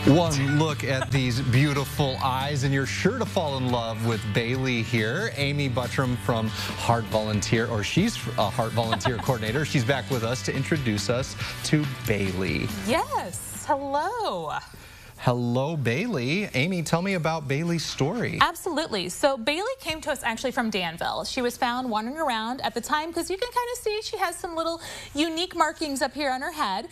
One look at these beautiful eyes and you're sure to fall in love with Bailey here. Amy Buttram from HART Volunteer, or she's a HART Volunteer Coordinator. She's back with us to introduce us to Bailey. Yes, hello. Hello, Bailey. Amy, tell me about Bailey's story. Absolutely. So Bailey came to us actually from Danville. She was found wandering around at the time because you can kind of see she has some little unique markings up here on her head.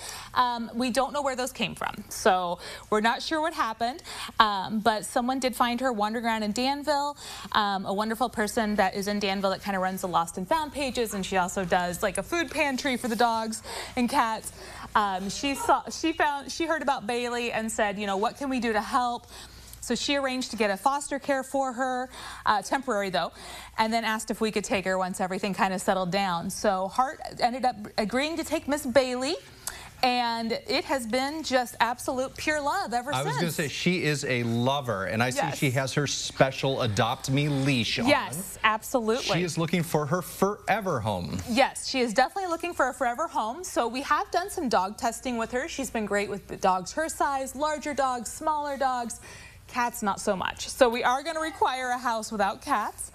We don't know where those came from, so we're not sure what happened, but someone did find her wandering around in Danville. A wonderful person that is in Danville that kind of runs the Lost and Found pages, and she also does like a food pantry for the dogs and cats. She heard about Bailey and said, you know, what can we do to help? So she arranged to get a foster care for her, temporary though, and then asked if we could take her once everything kind of settled down. So HART ended up agreeing to take Miss Bailey, and it has been just absolute pure love ever since. I was going to say, she is a lover, and I see she has her special Adopt Me leash on. Yes, absolutely. She is looking for her forever home. Yes, she is definitely looking for a forever home. So we have done some dog testing with her. She's been great with dogs her size, larger dogs, smaller dogs. Cats, not so much. So we are going to require a house without cats.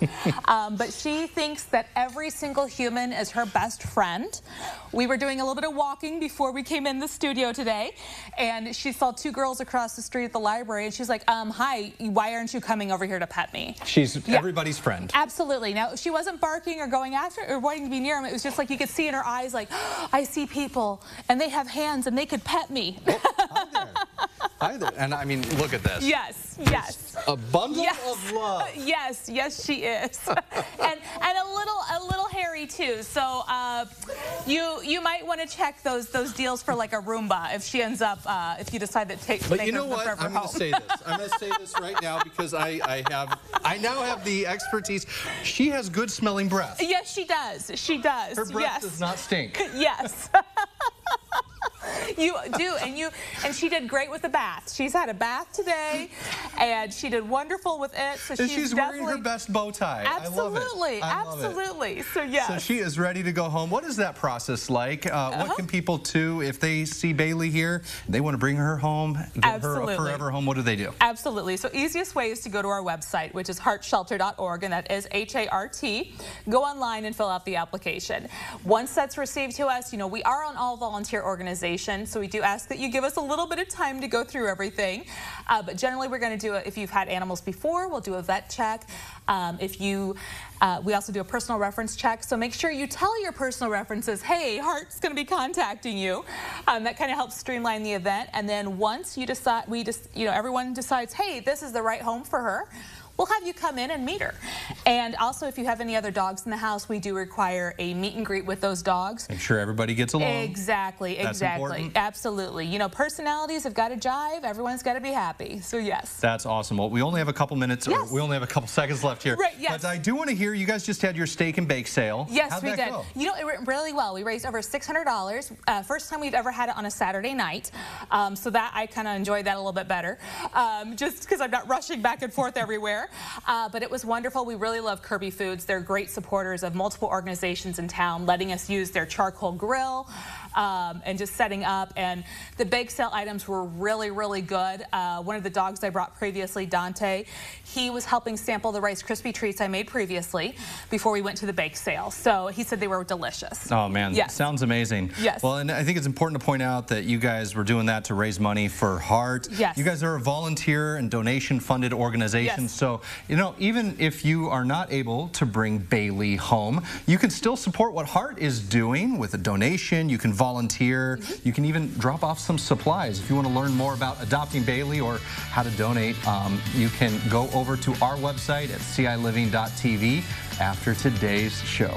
But she thinks that every single human is her best friend. We were doing a little bit of walking before we came in the studio today, and she saw two girls across the street at the library, and she's like, hi, why aren't you coming over here to pet me? She's everybody's friend. Absolutely. Now, she wasn't barking or going after or wanting to be near him. It was just like you could see in her eyes, like, I see people, and they have hands, and they could pet me. Oh, hi there. Hi there. And I mean, look at this. Yes, yes. A bundle of love. Yes, yes, she is. and a little hairy too. So you might want to check those deals for like a Roomba if she ends up if you decide that take. But you know what? I'm going to say this. I'm going to say this right now because I now have the expertise. She has good smelling breath. Yes, she does. She does. Her breath does not stink. Yes. You do, and she did great with the bath. She's had a bath today, and she did wonderful with it. So she's wearing her best bow tie. Absolutely, I love it. Absolutely. So yes. So she is ready to go home. What is that process like? What can people do if they see Bailey here? They want to bring her home, give her a forever home. What do they do? Absolutely. So easiest way is to go to our website, which is hartshelter.org, and that is HART. Go online and fill out the application. Once that's received to us, you know, we are an all-volunteer organization, so we do ask that you give us a little bit of time to go through everything. But generally, we're going to do it if you've had animals before. We'll do a vet check. We also do a personal reference check. So make sure you tell your personal references, hey, HART's going to be contacting you. That kind of helps streamline the event. And then once you decide, everyone decides, hey, this is the right home for her, we'll have you come in and meet her. And also, if you have any other dogs in the house, we do require a meet and greet with those dogs. Make sure everybody gets along. Exactly, That's important. Absolutely. You know, personalities have got to jive. Everyone's got to be happy. So yes. That's awesome. Well, we only have a couple minutes, or we only have a couple seconds left here. Right, yes. But I do want to hear, you guys just had your steak and bake sale. Yes, How'd we that did. go? You know, it went really well. We raised over $600. First time we've ever had it on a Saturday night. So that I kind of enjoyed that a little bit better, just because I'm not rushing back and forth everywhere. But it was wonderful. We really love Kirby Foods. They're great supporters of multiple organizations in town, letting us use their charcoal grill and just setting up. And the bake sale items were really, really good. One of the dogs I brought previously, Dante, he was helping sample the Rice Krispie treats I made previously before we went to the bake sale. So he said they were delicious. Oh, man. Yes. Sounds amazing. Yes. Well, and I think it's important to point out that you guys were doing that to raise money for HART. Yes. You guys are a volunteer and donation-funded organization. Yes. So, you know, even if you are not able to bring Bailey home, you can still support what HART is doing with a donation. You can volunteer. You can even drop off some supplies. If you want to learn more about adopting Bailey or how to donate, you can go over to our website at ciLiving.tv after today's show.